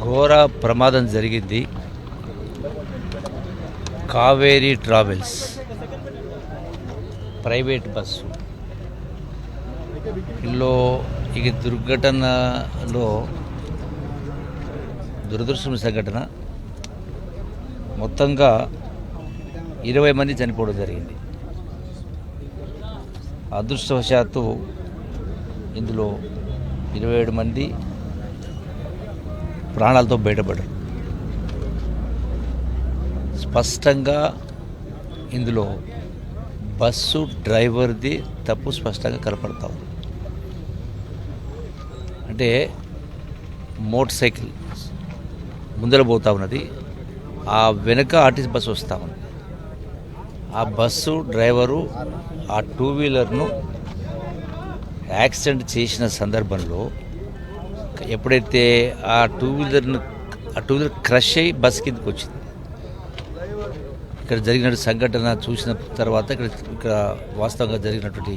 ఘోర ప్రమాదం జరిగింది. కావేరీ ట్రావెల్స్ ప్రైవేట్ బస్సు ఇందులో ఈ దుర్ఘటనలో దురదృష్టం సంఘటన మొత్తంగా 20 మంది చనిపోవడం జరిగింది. అదృష్టవశాత్తు ఇందులో 27 మంది ప్రాణాలతో బయటపడ్డారు. స్పష్టంగా ఇందులో బస్సు డ్రైవర్ది తప్పు స్పష్టంగా కనపడతా ఉంది. అంటే మోటార్ సైకిల్ ముందర పోతా ఉన్నది, ఆ వెనుక ఆర్టీసీ బస్సు వస్తూ ఉంది. ఆ బస్సు డ్రైవరు ఆ టూ వీలర్ను యాక్సిడెంట్ చేసిన సందర్భంలో ఎప్పుడైతే ఆ టూ వీలర్ క్రష్ అయ్యి బస్ కిందకి వచ్చింది. ఇక్కడ జరిగిన సంఘటన చూసిన తర్వాత ఇక్కడ వాస్తవంగా జరిగినటువంటి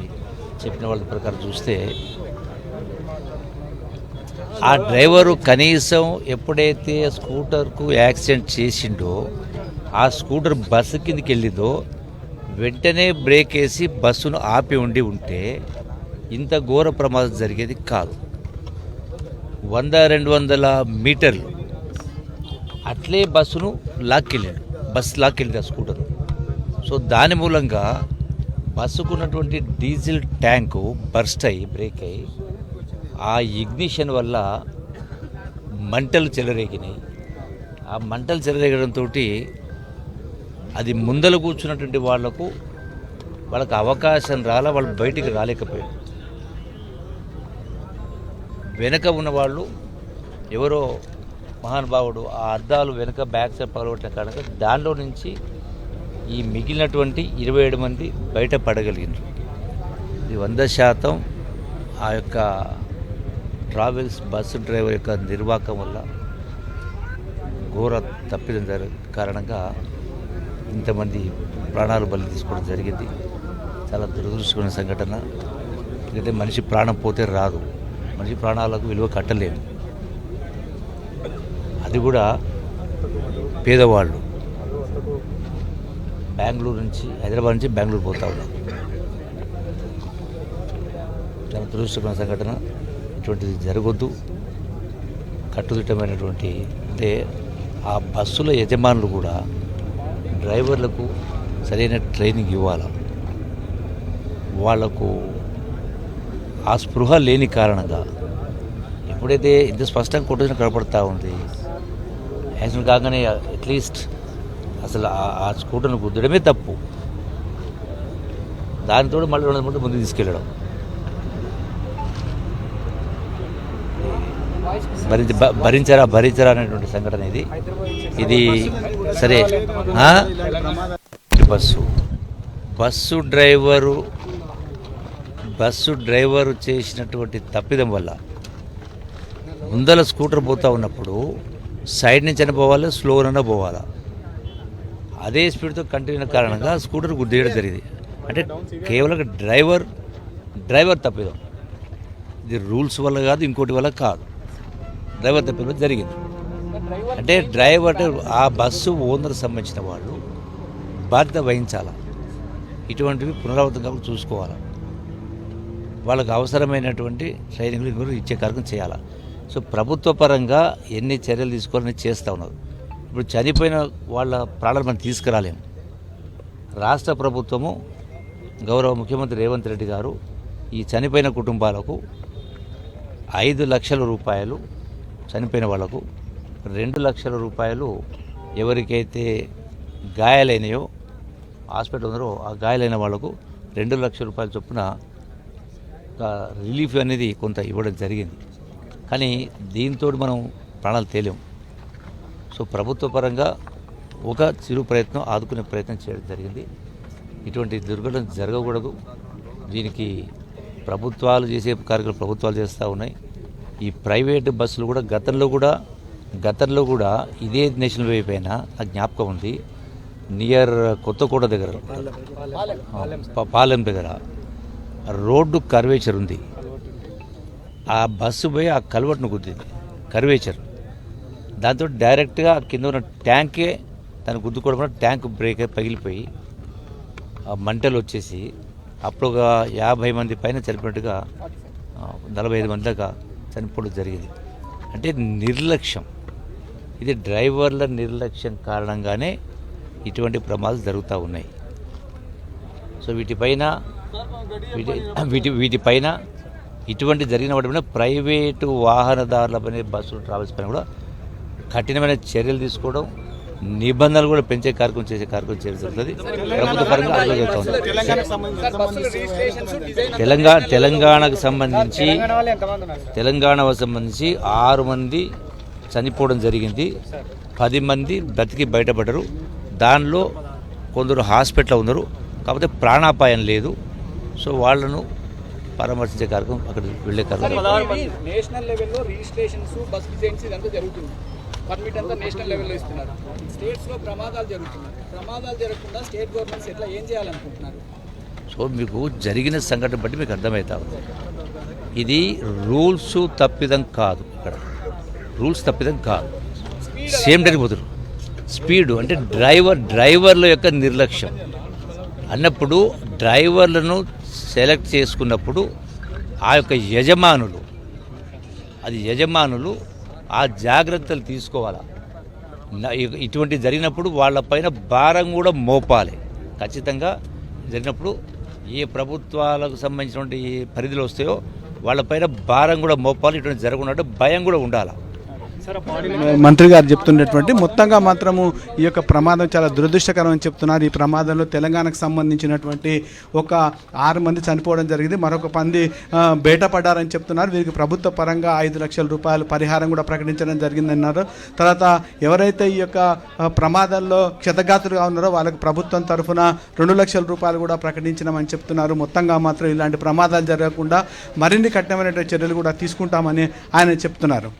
చెప్పిన వాళ్ళ ప్రకారం చూస్తే ఆ డ్రైవరు కనీసం ఎప్పుడైతే స్కూటర్కు యాక్సిడెంట్ చేసిండో ఆ స్కూటర్ బస్సు కిందకి వెళ్ళిందో వెంటనే బ్రేక్ వేసి బస్సును ఆపి ఉంటే ఇంత ఘోర ప్రమాదం జరిగేది కాదు. 100-200 మీటర్లు అట్లే బస్సును లాక్కెళ్ళాడు, లాక్కెళ్ళింది ఆ స్కూటర్. సో దాని మూలంగా బస్సుకున్నటువంటి డీజిల్ ట్యాంకు బర్స్ట్ అయ్యి బ్రేక్ అయ్యి ఆ ఇగ్నిషన్ వల్ల మంటలు చెలరేగినాయి. ఆ మంటలు చెలరేగడంతో అది ముందల కూర్చున్నటువంటి వాళ్ళకు అవకాశం వాళ్ళు బయటికి రాలేకపోయారు. వెనక ఉన్న వాళ్ళు ఎవరో మహానుభావుడు ఆ అద్దాలు వెనక బ్యాక్ సైడ్ పగలగొట్టిన కారణంగా దానిలో నుంచి ఈ మిగిలినటువంటి 27 మంది బయట పడగలిగినారు. ఇది 100% ఆ యొక్క ట్రావెల్స్ బస్సు డ్రైవర్ యొక్క నిర్వాహకం వల్ల ఘోర తప్పిదం కారణంగా ఇంతమంది ప్రాణాలు బలి తీసుకోవడం జరిగింది. చాలా దురదృష్టమైన సంఘటన. ఎందుకంటే మనిషి ప్రాణం పోతే రాదు, మనిషి ప్రాణాలకు విలువ కట్టలేము. అది కూడా పేదవాళ్ళు బెంగళూరు నుంచి హైదరాబాద్ నుంచి బెంగళూరు పోతా ఉన్నారు. చాలా దురదృష్టమైన సంఘటన. ఇటువంటిది జరగొద్దు. కట్టుదిట్టమైనటువంటి అంటే ఆ బస్సుల యజమానులు కూడా డ్రైవర్లకు సరైన ట్రైనింగ్ ఇవ్వాలి. వాళ్లకు ఆ స్పృహ లేని కారణంగా ఎప్పుడైతే ఇంత స్పష్టంగా కొట్టేసిన కనపడతా ఉంది, యాక్సిడెంట్ కాగానే అట్లీస్ట్ అసలు ఆ స్కూటర్ను గుద్దడమే తప్పు. దానితో మళ్ళీ 200 మంది ముందుకు తీసుకెళ్ళడం భరించరా అనేటువంటి సంఘటన ఇది సరే. బస్సు డ్రైవరు చేసినటువంటి తప్పిదం వల్ల ముందల స్కూటర్ పోతూ ఉన్నప్పుడు సైడ్ నుంచి అయినా పోవాలి, స్లోనైనా పోవాలా. అదే స్పీడ్తో కంటిన్యూ కారణంగా స్కూటర్ గుద్దేయడం జరిగింది. అంటే కేవలం డ్రైవర్ తప్పిదం. ఇది రూల్స్ వల్ల కాదు, ఇంకోటి వల్ల కాదు, డ్రైవర్ తప్పిదం జరిగింది. అంటే డ్రైవర్ ఆ బస్సు ఓనర్ సంబంధించిన వాళ్ళు బాధ్యత వహించాలి. ఇటువంటివి పునరావృతంగా చూసుకోవాలి. వాళ్ళకు అవసరమైనటువంటి ట్రైనింగ్లు ఇచ్చే కార్యక్రమం చేయాలి. సో ప్రభుత్వ పరంగా ఎన్ని చర్యలు తీసుకోవాలని చేస్తూ ఉన్నారు. ఇప్పుడు చనిపోయిన వాళ్ళ ప్రాణాలు మనం తీసుకురాలేము. రాష్ట్ర ప్రభుత్వము గౌరవ ముఖ్యమంత్రి రేవంత్ రెడ్డి గారు ఈ చనిపోయిన కుటుంబాలకు 5 లక్షల రూపాయలు, చనిపోయిన వాళ్లకు 2 లక్షల రూపాయలు, ఎవరికైతే గాయాలైనాయో హాస్పిటల్ ఉన్నారో ఆ గాయాలైన వాళ్లకు 2 లక్షల రూపాయల చొప్పున రిలీఫ్ అనేది కొంత ఇవ్వడం జరిగింది. కానీ దీంతో మనం ప్రాణాలు తేలేము. సో ప్రభుత్వ పరంగా ఒక చిరు ప్రయత్నం, ఆదుకునే ప్రయత్నం చేయడం జరిగింది. ఇటువంటి దుర్ఘటన జరగకూడదు. దీనికి ప్రభుత్వాలు చేసే కార్యక్రమాలు ప్రభుత్వాలు చేస్తూ ఉన్నాయి. ఈ ప్రైవేటు బస్సులు కూడా గతంలో కూడా ఇదే నేషనల్ హైవే పైన నాకు జ్ఞాపకం ఉంది, నియర్ కొత్తకోట దగ్గర పాలెం దగ్గర రోడ్డు కర్వేచర్ ఉంది. ఆ బస్సు పోయి ఆ కల్వర్ట్ను గుద్దింది, కర్వేచర్. దాంతో డైరెక్ట్గా కింద ఉన్న ట్యాంకే దాన్ని గుద్దుకోవడం వల్ల ట్యాంక్ బ్రేక్ అయి పగిలిపోయి ఆ మంటలు వచ్చేసి అప్పుడు ఒక 50 మంది పైన చనిపోయినట్టుగా 45 మంది దాకా చనిపోవడం జరిగింది. అంటే నిర్లక్ష్యం, ఇది డ్రైవర్ల నిర్లక్ష్యం కారణంగానే ఇటువంటి ప్రమాదాలు జరుగుతూ ఉన్నాయి. సో వీటిపైన ఇటువంటి జరిగిన వాటి మీద ప్రైవేటు వాహనదారుల పైన, బస్సులు, ట్రావెల్స్ పైన కూడా కఠినమైన చర్యలు తీసుకోవడం, నిబంధనలు కూడా పెంచే కార్యక్రమం చేసే కార్యక్రమం చేయడం జరుగుతుంది. ప్రభుత్వ పరంగా అమలుజరుగుతుంది. తెలంగాణకు సంబంధించి 6 మంది చనిపోవడం జరిగింది. 10 మంది బ్రతికి బయటపడ్డారు. దానిలో కొందరు హాస్పిటల్లో ఉన్నారు, కాకపోతే ప్రాణాపాయం లేదు. సో వాళ్ళను పరామర్శించే కార్యక్రమం, అక్కడ వెళ్ళే కార్యక్రమం. నేషనల్ లెవెల్లో రిజిస్ట్రేషన్స్, బస్ డిజైన్స్ ఇదంతా జరుగుతుంది. పర్మిట్ అంతా నేషనల్ లెవెల్లో ఇస్తున్నారు. స్టేట్స్లో ప్రమాదాలు జరుగుతున్నాయి. ప్రమాదాలు జరగకుండా స్టేట్ గవర్నమెంట్స్ ఎట్లా ఏం చేయాలనుకుంటున్నారు? సో మీకు జరిగిన సంఘటన బట్టి మీకు అర్థమవుతా ఉంది. ఇది రూల్స్ తప్పిదం కాదు, ఇక్కడ రూల్స్ తప్పిదం కాదు. సేమ్ టైం పోతున్నారు. స్పీడు అంటే డ్రైవర్ల యొక్క నిర్లక్ష్యం అన్నప్పుడు, డ్రైవర్లను సెలెక్ట్ చేసుకున్నప్పుడు ఆ యొక్క యజమానులు ఆ జాగ్రత్తలు తీసుకోవాలి. ఇటువంటి జరిగినప్పుడు వాళ్ళపైన భారం కూడా మోపాలి. ఖచ్చితంగా జరిగినప్పుడు ఏ ప్రభుత్వాలకు సంబంధించినటువంటి పరిధిలో వస్తాయో వాళ్ళపైన భారం కూడా మోపాలి. ఇటువంటి జరగకుండా భయం కూడా ఉండాలి. మంత్రి గారు చెప్తున్నటువంటి మొత్తంగా మాత్రము ఈ యొక్క ప్రమాదం చాలా దురదృష్టకరం అని చెప్తున్నారు. ఈ ప్రమాదంలో తెలంగాణకు సంబంధించినటువంటి ఒక 6 మంది చనిపోవడం జరిగింది, మరొక 10 బయటపడ్డారని చెప్తున్నారు. వీరికి ప్రభుత్వ పరంగా 5 లక్షల రూపాయలు పరిహారం కూడా ప్రకటించడం జరిగిందన్నారు. తర్వాత ఎవరైతే ఈ యొక్క ప్రమాదంలో క్షతగాతులుగా ఉన్నారో వాళ్ళకి ప్రభుత్వం తరఫున 2 లక్షల రూపాయలు కూడా ప్రకటించినామని చెప్తున్నారు. మొత్తంగా మాత్రం ఇలాంటి ప్రమాదాలు జరగకుండా మరిన్ని కఠినమైనటువంటి చర్యలు కూడా తీసుకుంటామని ఆయన చెప్తున్నారు.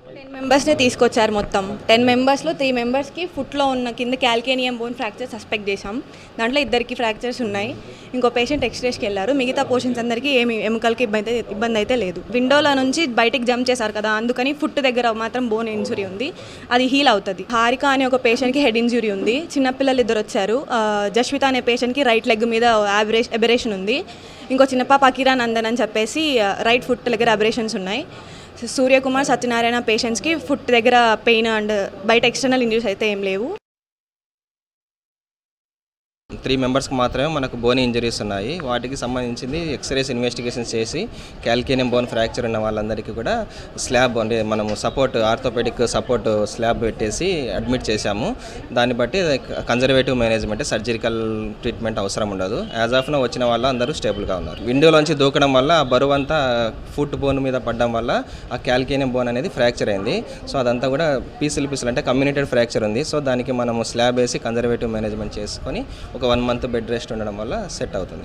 10 మెంబర్స్ని తీసుకొచ్చారు. మొత్తం 10 మెంబర్స్లో 3 మెంబర్స్కి ఫుట్లో ఉన్న కింద క్యాల్కేనియం బోన్ ఫ్రాక్చర్ సస్పెక్ట్ చేశాం. దాంట్లో 2కి ఫ్రాక్చర్స్ ఉన్నాయి. ఇంకో పేషెంట్ ఎక్స్రేస్కి వెళ్ళారు. మిగతా పోర్షన్స్ అందరికీ ఏమి ఎముకలకి ఇబ్బంది అయితే లేదు. విండోలో నుంచి బయటికి జంప్ చేశారు కదా, అందుకని ఫుట్ దగ్గర మాత్రం బోన్ ఇంజురీ ఉంది, అది హీల్ అవుతుంది. హారిక అనే ఒక పేషెంట్కి హెడ్ ఇంజురీ ఉంది. చిన్నపిల్లలు 2 వచ్చారు. జస్విత అనే పేషెంట్కి రైట్ లెగ్ మీద అబరేషన్ ఉంది. ఇంకో చిన్న పాప అకిరానందన్ అని చెప్పేసి రైట్ ఫుట్ దగ్గర అబరేషన్స్ ఉన్నాయి. సూర్యకుమార్, సత్యనారాయణ పేషెంట్స్కి ఫుట్ దగ్గర పెయిన్ అండ్ బయట ఎక్స్టర్నల్ ఇంజరీస్ అయితే ఏం లేవు. 3 మెంబర్స్కి మాత్రమే మనకు బోన్ ఇంజరీస్ ఉన్నాయి. వాటికి సంబంధించింది ఎక్స్రేస్ ఇన్వెస్టిగేషన్స్ చేసి క్యాల్కేనియం బోన్ ఫ్రాక్చర్ ఉన్న వాళ్ళందరికీ కూడా స్లాబ్ అంటే మనము ఆర్థోపెడిక్ సపోర్ట్ స్లాబ్ పెట్టేసి అడ్మిట్ చేశాము. దాన్ని బట్టి కన్జర్వేటివ్ మేనేజ్మెంట్, సర్జికల్ ట్రీట్మెంట్ అవసరం ఉండదు. యాజ్ ఆఫ్ నో వచ్చిన వాళ్ళు అందరూ స్టేబుల్గా ఉన్నారు. విండోలోంచి దూకడం వల్ల ఆ బరువు అంతా ఫుట్ బోన్ మీద పడడం వల్ల ఆ క్యాల్కేనియం బోన్ అనేది ఫ్రాక్చర్ అయింది. సో అదంతా కూడా పీసులు అంటే కమ్యూనిటెడ్ ఫ్రాక్చర్ ఉంది. సో దానికి మనము స్లాబ్ వేసి కన్జర్వేటివ్ మేనేజ్మెంట్ చేసుకొని ఒక 1 మంత్ బెడ్ రెస్ట్ ఉండడం వల్ల సెట్ అవుతుంది.